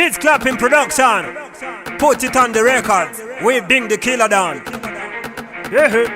Beats clapping production. Put it on the records. We bring the killer down. Yeah.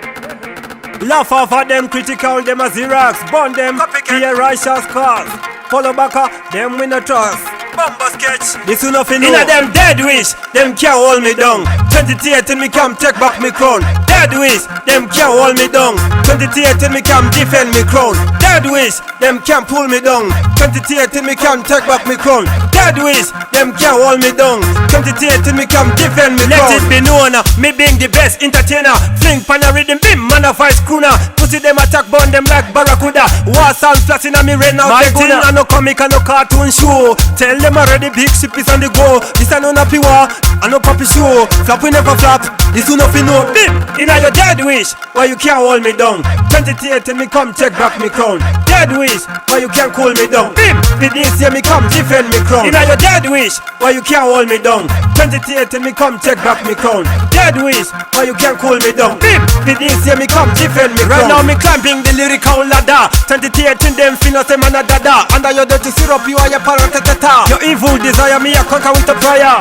Laugh off at them critical, them a Xerox. Burn them, hear righteous cause. Follow back up, them we no trust. Bumbo sketch, this enough in inna them dead wish, them can't hold me down. 20 till me come take back me crown. Dead wish, them can't hold me down. 20 till me come defend me crown. Dead wish, them can't pull me down. 20 till me come take back me crown. Dead wish, them can't hold me down. 20 till me come defend me crown. Let it be known, me being the best entertainer. Fling pan a rhythm beam, man a fight schooner. Pussy them attack burn them like barracuda. War sound flats inna me rain out the thing. And no comic and no cartoon show. Tell them already big ship is on the go. This a no nappy war, and no puppy show. Flap we never flap, this you nothing know. Bim, inna your dead wish, why you can't hold me down. 20 till me come take back me crown. Dead wish, why you can't cool me down. Bim, for this year me come defend me crown. Inna your dead wish, why you can't hold me down. 20 till me come take back me crown. Dead wish, why you can't cool me down. Bim, for this year me come defend me crown. Right now me climbing the lyrical ladder. 20 till them finna say man a dada. Under your dirty syrup you are your paratata. Your evil desire me a conquer with a prayer.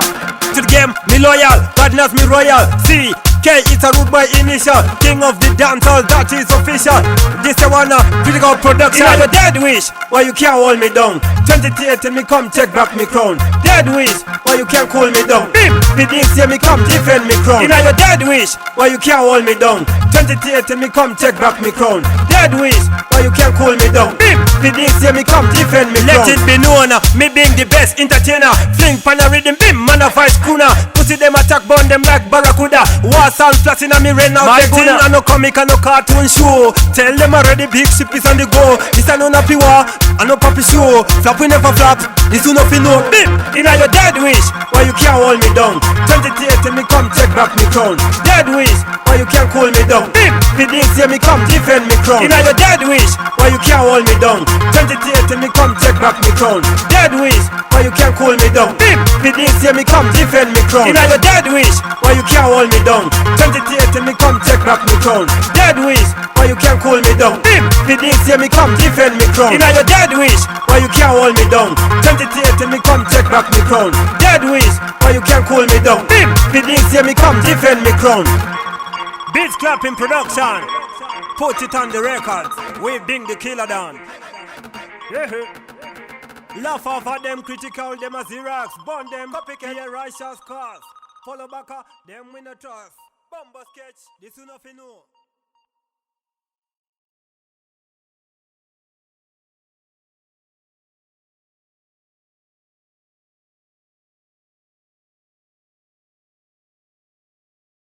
To the game, me loyal, badness me royal. See, K it's a root by initial. King of the dancehall, that is official. This a wanna critical production. Inna your dead wish, why you can't hold me down. 20 till me come take back me crown. Dead wish, why you can't cool me down. Bim, for this year me come defend me crown. Inna your dead wish, why you can't hold me down. 20 till me come take back me crown. Dead wish, why you can't cool me down. Bim, for this year me come defend me crown. Let it be known, me being the best entertainer. Fling pan a rhythm beam, man a fight schooner. Pussy them attack burn them like barracuda. War sound flats inna me rain out the thing. And no comic and no cartoon show. Tell them already big ship is on the go. This a no nappy war, and no puppy show. Flap we never flap, this you nothing know. Bim, inna your dead wish, why you can't hold me down. 20 till me come take back me crown. Dead wish, why you can't cool me down. Bim, for this year me come defend me crown. Inna your dead wish, why you can't hold me down. 20 till me come take back me crown. Dead wish, why you can't cool me down. Bim, for this year me come defend me crown. Inna your dead wish, why you can't hold me down. 20 till me come take back me crown. Dead wish, why you can't cool me down. Bim, for this year me come defend me crown. Inna your dead wish, why you can't hold me down. 20 till me come take back me crown. Dead wish, why you can't cool me down. Bim, for this year me come defend me crown. Beats clapping production. Put it on the records. We bring the killer down. Yeah. Laugh off at them critical, them a Xerox. Burn them, hear righteous cause. Follow back up, them we no trust. Bumbo sketch, this you nothing know.